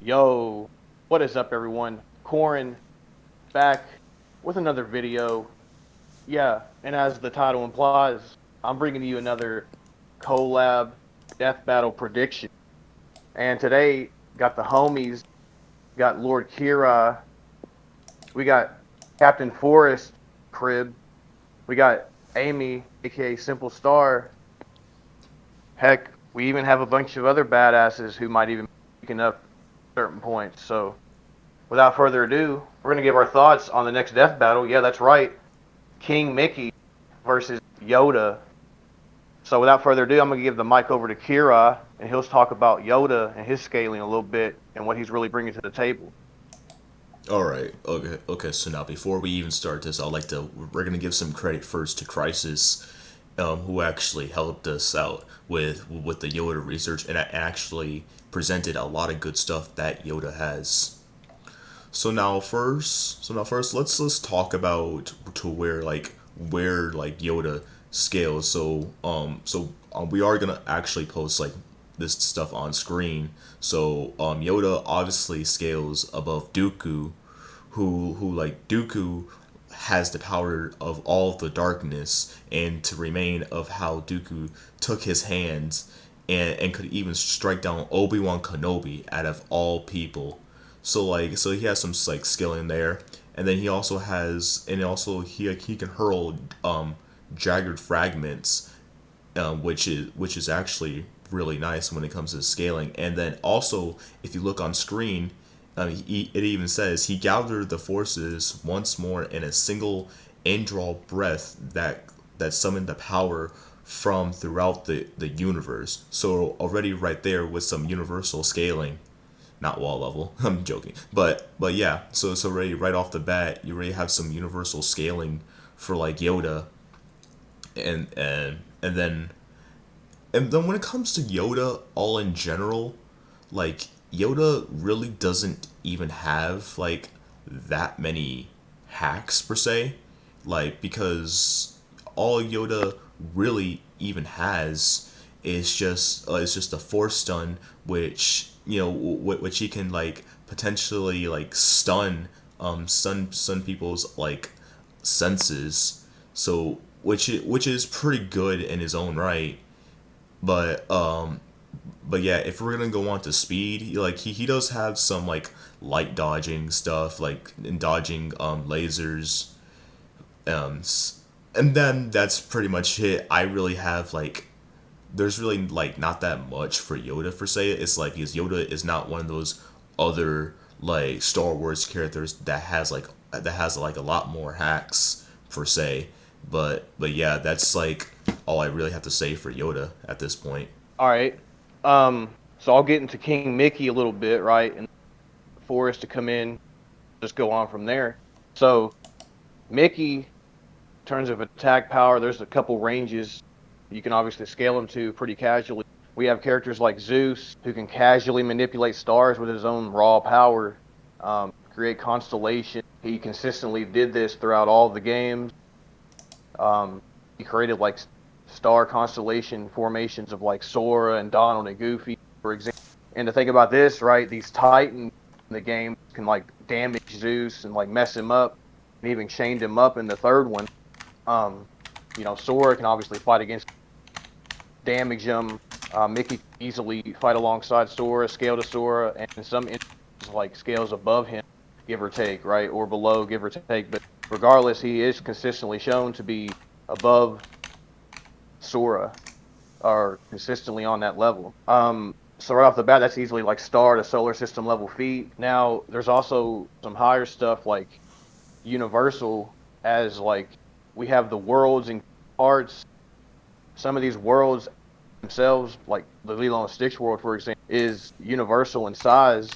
Yo, what is up, everyone? Corin back with another video. Yeah, and as the title implies, I'm bringing you another collab death battle prediction. And today, got the homies, got Lord Kurai, we got Captain Forrest Crib, we got Amy, aka Simple Star. Heck, we even have a bunch of other badasses who might even be picking up certain points. So without further ado, we're going to give our thoughts on the next death battle. Yeah, that's right. King Mickey versus Yoda. So without further ado, I'm going to give the mic over to Kira, and he'll talk about Yoda and his scaling a little bit and what he's really bringing to the table. All right. Okay. Okay. So now, before we even start this, I'd like to. We're gonna give some credit first to Crisis, who actually helped us out with the Yoda research and actually presented a lot of good stuff that Yoda has. So now first, let's talk about to where Yoda scales. We are gonna actually post like this stuff on screen. Yoda obviously scales above Dooku, who like Dooku has the power of all the darkness and to remain of how Dooku took his hands and could even strike down Obi-Wan Kenobi out of all people. So he has some like skill in there, and then he also has and also he can hurl jagged fragments, which is actually really nice when it comes to scaling. And then also, if you look on screen, it even says he gathered the forces once more in a single indraw breath that summoned the power from throughout the universe. So already right there with some universal scaling, not wall level. I'm joking, but yeah. So already right off the bat, you already have some universal scaling for like Yoda, and then when it comes to Yoda, all in general, like Yoda really doesn't even have like that many hacks per se, like because all Yoda really even has is just a force stun, which which he can like potentially like stun people's like senses, so which is pretty good in his own right. But but yeah, if we're gonna go on to speed, he does have some like light dodging stuff, like in dodging lasers, um, and then that's pretty much it. I really have like there's really like not that much for Yoda per se. It's like because Yoda is not one of those other like Star Wars characters that has like a lot more hacks per se. But yeah, that's like all I really have to say for Yoda at this point. All right. So I'll get into King Mickey a little bit, right? And Forrest to come in, just go on from there. So Mickey, in terms of attack power, there's a couple ranges you can obviously scale him to pretty casually. We have characters like Zeus, who can casually manipulate stars with his own raw power, create constellation. He consistently did this throughout all of the games. He created like star constellation formations of like Sora and Donald and Goofy, for example. And to think about this, right? These Titans in the game can like damage Zeus and like mess him up, and even chained him up in the third one. Um, Sora can obviously fight against, damage him. Mickey can easily fight alongside Sora, scale to Sora, and in some instances, like scales above him, give or take, right, or below, give or take. But regardless, he is consistently shown to be above Sora, or consistently on that level. So right off the bat, that's easily like star to solar system level feat. Now, there's also some higher stuff like Universal, as like we have the worlds and parts. Some of these worlds themselves, like the Lilo and Stitch world, for example, is universal in size,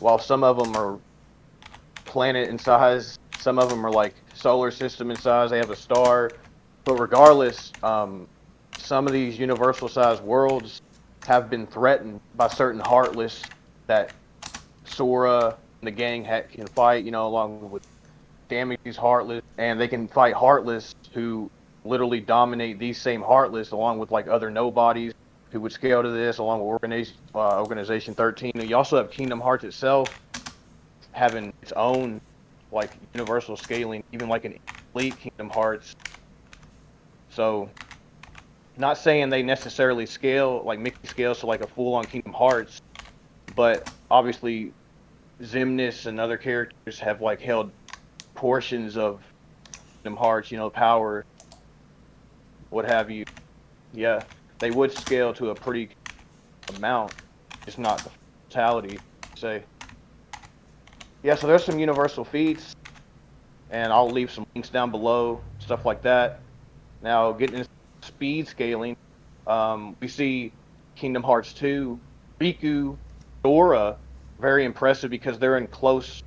while some of them are planet in size. Some of them are like solar system in size. They have a star. But regardless, some of these universal size worlds have been threatened by certain Heartless that Sora and the gang can fight, along with damage these Heartless. And they can fight Heartless who literally dominate these same Heartless along with like other nobodies. who would scale to this, along with Organization 13. And you also have Kingdom Hearts itself having its own like universal scaling, even like an elite Kingdom Hearts. So, not saying they necessarily scale like Mickey scales to like a full-on Kingdom Hearts, but obviously Xemnas and other characters have like held portions of Kingdom Hearts, power, what have you. Yeah, they would scale to a pretty amount, just not the totality. Say, yeah. So there's some universal feats, and I'll leave some links down below, stuff like that. Now, getting into speed scaling, we see Kingdom Hearts 2, Riku, Sora, very impressive because they're in close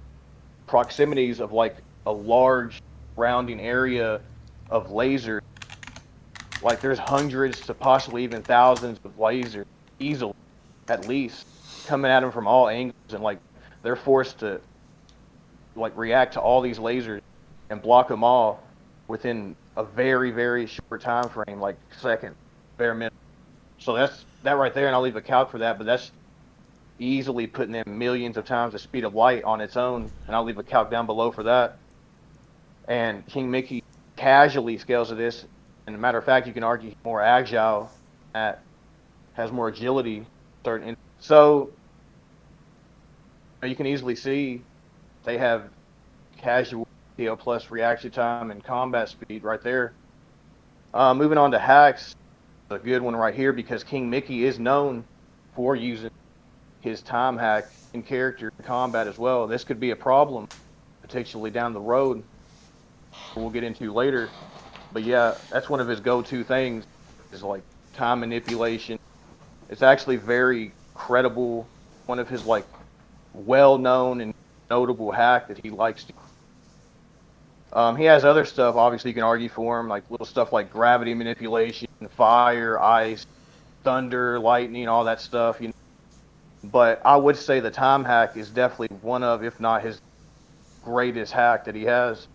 proximities of like a large surrounding area of lasers. Like there's hundreds to possibly even thousands of lasers easily, at least, coming at them from all angles, and like they're forced to like react to all these lasers and block them all within a very very short time frame, like second bare minimum. So that's that right there, and I'll leave a calc for that. But that's easily putting them millions of times the speed of light on its own, and I'll leave a calc down below for that. And King Mickey casually scales to this, and a matter of fact, you can argue he's more agile, at has more agility. So you can easily see they have casual TO plus reaction time and combat speed right there. Moving on to hacks, a good one right here because King Mickey is known for using his time hack in character combat as well. This could be a problem potentially down the road. We'll get into later. But yeah, that's one of his go-to things is like time manipulation. It's actually very credible. One of his like well-known and notable hack that he likes to. He has other stuff. Obviously, you can argue for him, like little stuff like gravity manipulation, fire, ice, thunder, lightning, all that stuff. But I would say the time hack is definitely one of, if not his greatest hack that he has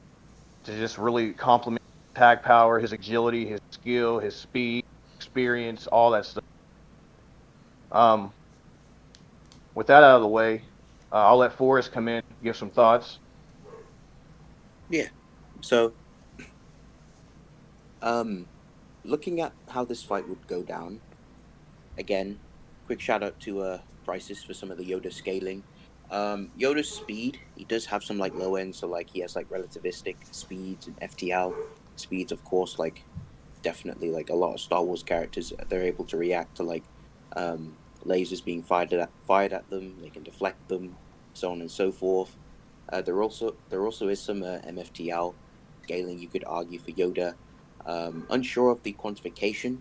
to just really complement his attack power, his agility, his skill, his speed, experience, all that stuff. Um, with that out of the way, I'll let Forrest come in, give some thoughts. Yeah. So, looking at how this fight would go down, again, quick shout out to Prices for some of the Yoda scaling. Yoda's speed, he does have some like low end, so like he has like relativistic speeds and FTL speeds, of course, like definitely like a lot of Star Wars characters, they're able to react to like lasers being fired at them. They can deflect them, so on and so forth. There also is some MFTL scaling you could argue for Yoda. Unsure of the quantification,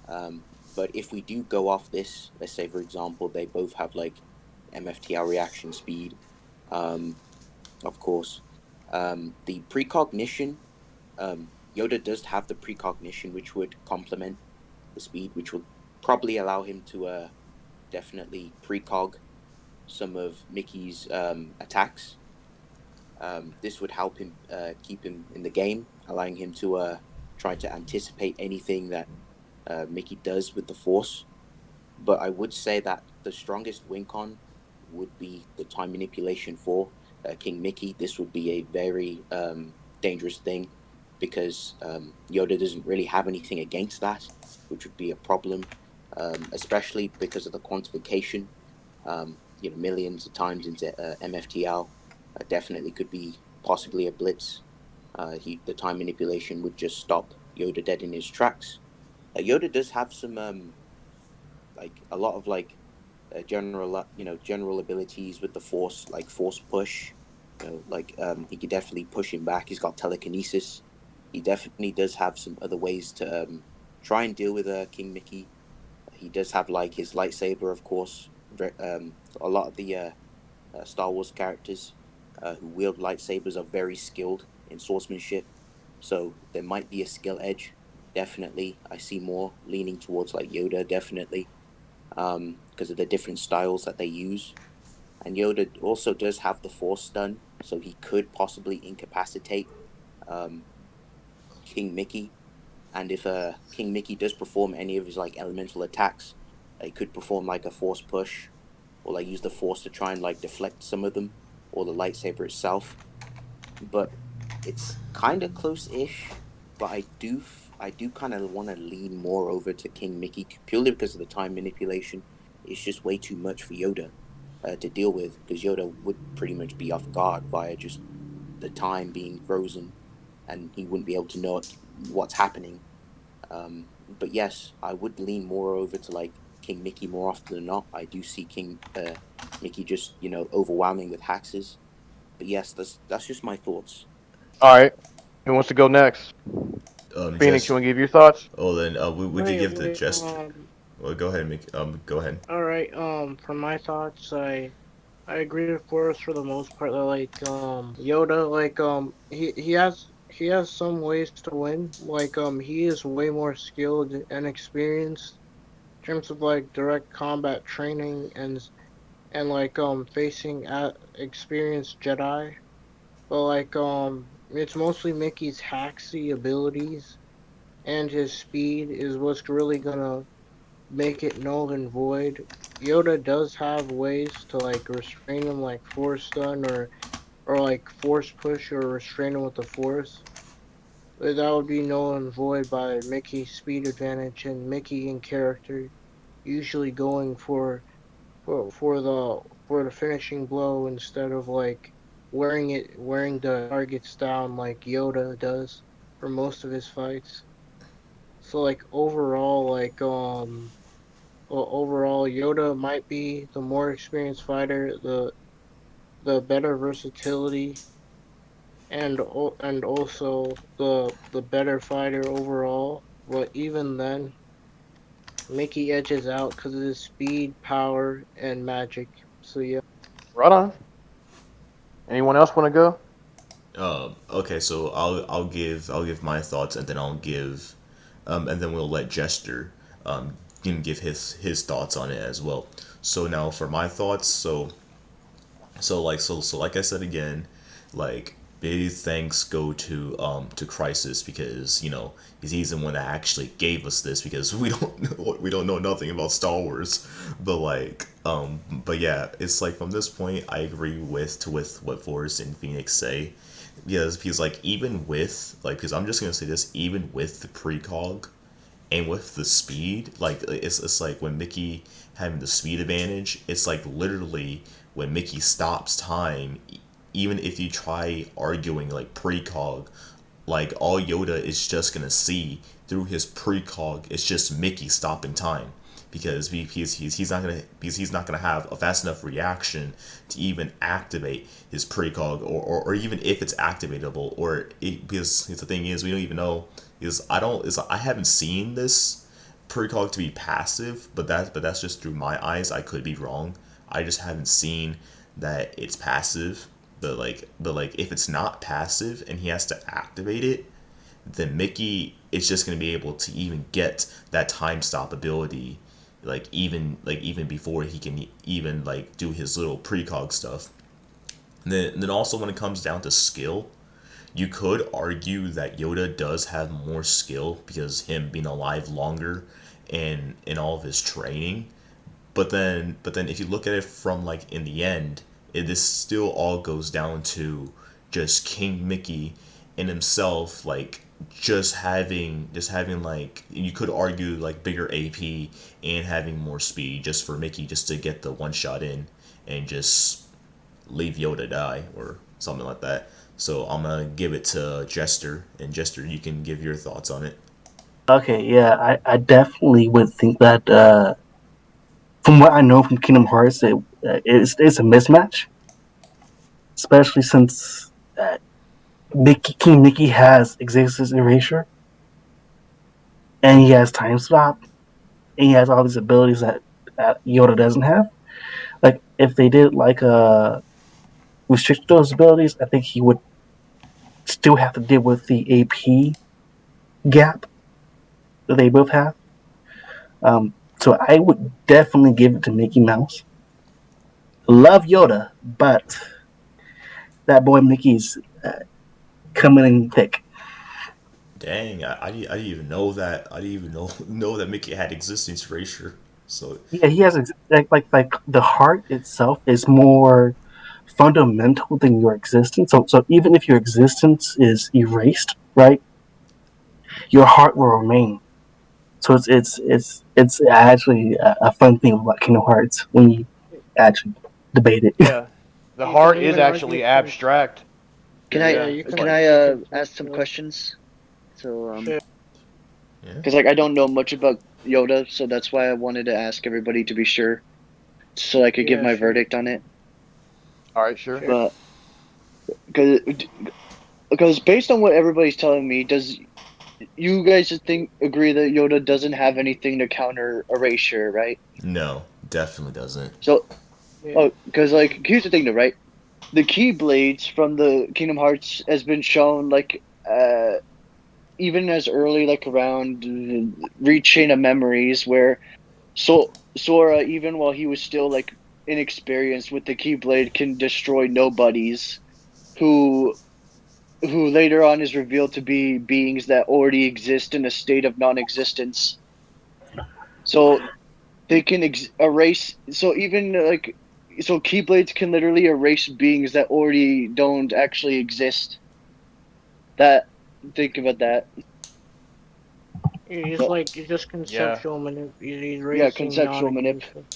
um, but if we do go off this, let's say for example they both have like MFTL reaction speed, um, of course, the precognition. Yoda does have the precognition, which would complement the speed, which would probably allow him to definitely precog some of Mickey's attacks. This would help him keep him in the game, allowing him to try to anticipate anything that Mickey does with the Force. But I would say that the strongest win con would be the time manipulation for King Mickey. This would be a very dangerous thing because Yoda doesn't really have anything against that, which would be a problem, especially because of the quantification. Millions of times into MFTL definitely could be possibly a blitz. The time manipulation would just stop Yoda dead in his tracks. Yoda does have some like a lot of like general abilities with the Force, like Force push. He could definitely push him back. He's got telekinesis. He definitely does have some other ways to try and deal with King Mickey. He does have like his lightsaber, of course. A lot of the Star Wars characters who wield lightsabers are very skilled in swordsmanship, so there might be a skill edge. Definitely, I see more leaning towards like Yoda, definitely, because of the different styles that they use. And Yoda also does have the Force stun, so he could possibly incapacitate um, King Mickey. And if King Mickey does perform any of his like elemental attacks, It could perform like a force push, or like use the force to try and like deflect some of them, or the lightsaber itself. But it's kind of close-ish. But I do kind of want to lean more over to King Mickey purely because of the time manipulation. It's just way too much for Yoda to deal with, because Yoda would pretty much be off guard via just the time being frozen, and he wouldn't be able to know what's happening. But yes, I would lean more over to like King Mickey more often than not. I do see King Mickey just overwhelming with hexes. But yes, that's just my thoughts. All right. Who wants to go next? Phoenix, you Just want to give your thoughts? oh then we could Wait, give the wait, gesture. Well, go ahead, Mickey. Go ahead. all right. For my thoughts, I agree with Forrest for the most part. That like, Yoda, like, he has some ways to win. Like, he is way more skilled and experienced in terms of like direct combat training and like facing experienced Jedi. But like, it's mostly Mickey's hacksy abilities and his speed is what's really gonna make it null and void. Yoda does have ways to like restrain him, like force stun or like force push or restrain him with the force. But that would be null and void by Mickey's speed advantage and Mickey in character usually going for the finishing blow instead of like wearing the targets down like Yoda does for most of his fights. So like overall, Yoda might be the more experienced fighter, the better versatility, and also the better fighter overall. But even then, Mickey edges out because of his speed, power, and magic. So yeah. Right on. Anyone else want to go? Okay, so I'll give my thoughts, and then and then we'll let Jester give his thoughts on it as well. So now for my thoughts, so like I said again, like big thanks go to Crisis, because he's the one that actually gave us this, because we don't know nothing about Star Wars. But yeah, it's like from this point I agree with what Forrest and Phoenix say. Because like even with like because I'm just gonna say this, even with the precog and with the speed, like it's like when Mickey having the speed advantage, it's like literally when Mickey stops time, even if you try arguing like precog, like all Yoda is just gonna see through his precog, it's just Mickey stopping time, because he's not gonna have a fast enough reaction to even activate his precog, or even if it's activatable, because the thing is we don't even know, is I haven't seen this precog to be passive, but that's just through my eyes. I could be wrong. I just haven't seen that it's passive. But like if it's not passive and he has to activate it, then Mickey is just gonna be able to even get that time stop ability, like even before he can even like do his little precog stuff. And then also when it comes down to skill, you could argue that Yoda does have more skill because him being alive longer and in all of his training. But then if you look at it from like in the end, this still all goes down to just King Mickey and himself, like just having like, you could argue like bigger AP and having more speed just for Mickey just to get the one shot in and just leave Yoda die or something like that. So I'm gonna give it to Jester, and Jester, you can give your thoughts on it. Okay, yeah, I definitely would think that. From what I know from Kingdom Hearts, it's a mismatch, especially since King Mickey has existence erasure, and he has time stop, and he has all these abilities that Yoda doesn't have. Like if they did like restrict those abilities, I think he would still have to deal with the AP gap that they both have. So I would definitely give it to Mickey Mouse. Love Yoda, but that boy Mickey's coming in thick. Dang, I didn't even know that. I didn't even know know that Mickey had existence erasure. So Yeah, he has like the heart itself is more fundamental than your existence. So even if your existence is erased, right, your heart will remain. So it's actually a fun thing about Kingdom Hearts when you actually debate it. Yeah, the You can heart is even argue actually it's abstract. Can So I yeah, yeah, you it's can like ask some conceptual. questions? So Shit. yeah. because like I don't know much about Yoda, so that's why I wanted to ask everybody to be sure, so I could give Yeah, my shit. verdict on it. all right, sure. Shit. But because based on what everybody's telling me, does you guys think agree that Yoda doesn't have anything to counter erasure, right? No, definitely doesn't. So, Yeah. oh, because like here's the thing, though, right? The Keyblades from the Kingdom Hearts has been shown like even as early like around Rechain of Memories, where Sora, even while he was still like inexperienced with the Keyblade, can destroy nobodies who later on is revealed to be beings that already exist in a state of non-existence. So they can erase. So even like so, Keyblades can literally erase beings that already don't actually exist. That think about that. It's So like it's just Yeah, conceptual yeah, erasing conceptual manip. non-existent.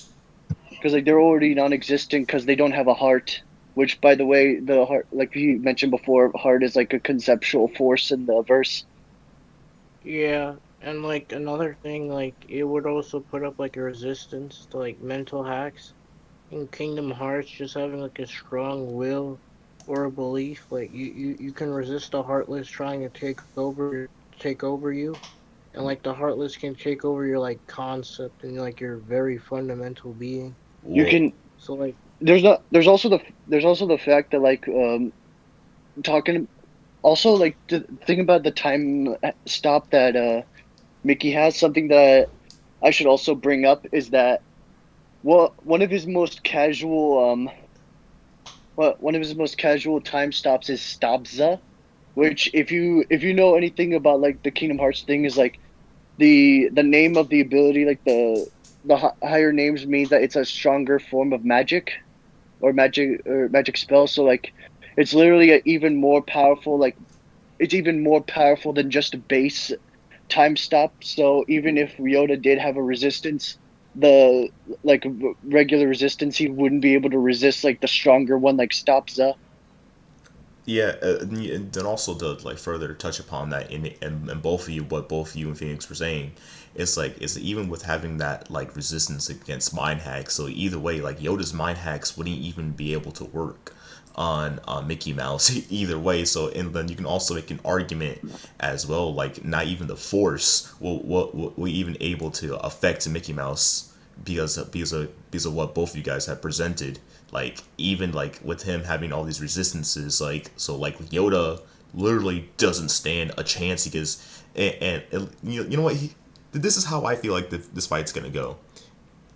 Because like they're already non-existent because they don't have a heart. Which, by the way, the heart, like you mentioned before, heart is like a conceptual force in the verse. Yeah, and like another thing, like it would also put up like a resistance to like mental hacks. In Kingdom Hearts, just having like a strong will or a belief, like you can resist the Heartless trying to take over you, and like the Heartless can take over your like concept and like your very fundamental being. You Well, can. So like There's not. There's also the fact that like talking. Also, like the thing about the time stop that Mickey has. Something that I should also bring up is that one of his most casual one of his most casual time stops is Stabza, which if you know anything about like the Kingdom Hearts thing is like the name of the ability, like the higher names means that it's a stronger form of magic or magic spell. So like it's literally a even more powerful, like it's even more powerful than just a base time stop. So even if Yoda did have a resistance, the like regular resistance, he wouldn't be able to resist like the stronger one, like Stopza. yeah, and then also to like further touch upon that in both of you, what both you and Phoenix were saying, it's like it's even with having that like resistance against mind hacks. So either way, like Yoda's mind hacks wouldn't even be able to work on Mickey Mouse either way. So and then you can also make an argument as well, like not even the Force will even able to affect Mickey Mouse because of what both of you guys have presented. Like even like with him having all these resistances, like so like Yoda literally doesn't stand a chance because you know what this is how I feel like this fight's gonna go.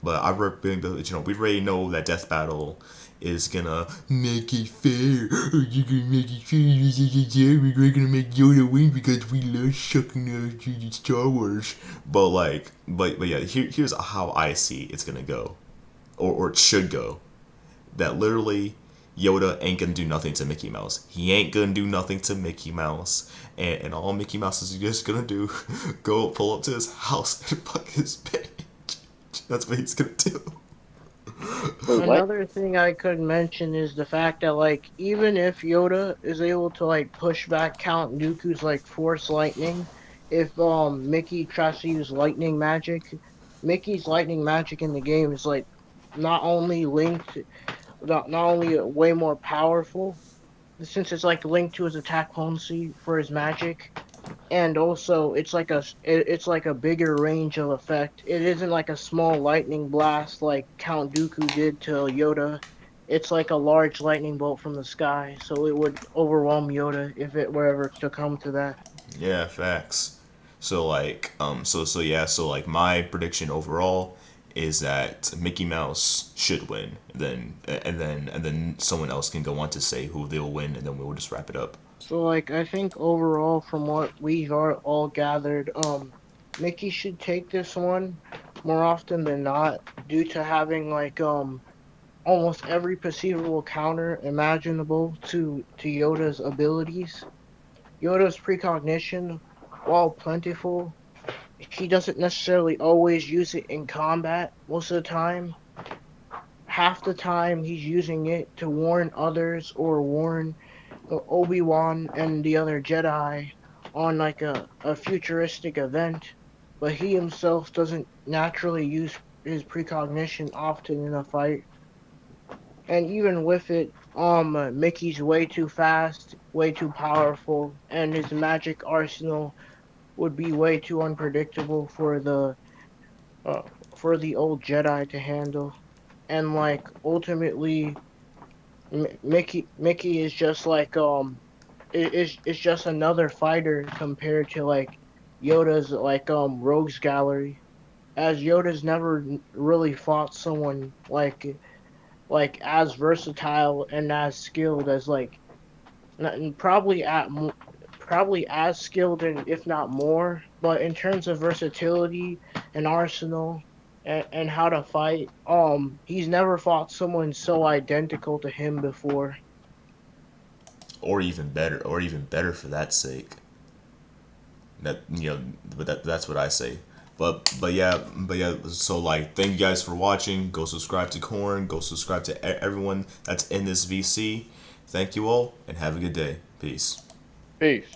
But we already know that Death Battle is gonna make it fair. You can make it fair. We're gonna make Yoda win because we love sucking Star Wars. But yeah, here's how I see it's gonna go, or it should go. That literally Yoda ain't gonna do nothing to Mickey Mouse. He ain't gonna do nothing to Mickey Mouse. And all Mickey Mouse is just gonna do, go pull up to his house and fuck his bitch. That's what he's gonna do. Wait, what? another thing I could mention is the fact that like even if Yoda is able to like push back Count Dooku's like Force Lightning, if Mickey tries to use lightning magic, Mickey's lightning magic in the game is like not only linked not only way more powerful since it's like linked to his attack potency for his magic, and also it's like a bigger range of effect. It isn't like a small lightning blast like Count Dooku did to Yoda. It's like a large lightning bolt from the sky, so it would overwhelm Yoda if it were ever to come to that. Yeah, facts. So like, so like my prediction overall is that Mickey Mouse should win. And then someone else can go on to say who they'll win, and then we'll just wrap it up. So like I think overall from what we are all gathered, Mickey should take this one. more often than not, due to having like almost every perceivable counter imaginable to Yoda's abilities. Yoda's precognition, while plentiful, he doesn't necessarily always use it in combat most of the time. Half the time he's using it to warn others or warn Obi-Wan and the other Jedi on like a futuristic event, but he himself doesn't naturally use his precognition often in a fight. And even with it, Mickey's way too fast, way too powerful, and his magic arsenal would be way too unpredictable uh, for the old Jedi to handle. And like ultimately, Mickey is just like is just another fighter compared to like Yoda's like rogues gallery. As Yoda's never really fought someone like as versatile and as skilled as like probably probably as skilled and if not more, but in terms of versatility and arsenal and how to fight, he's never fought someone so identical to him before. or even better for that sake. That but that's what I say. But yeah. So like, thank you guys for watching. Go subscribe to Corn. Go subscribe to everyone that's in this VC. Thank you all, and have a good day. Peace. Peace.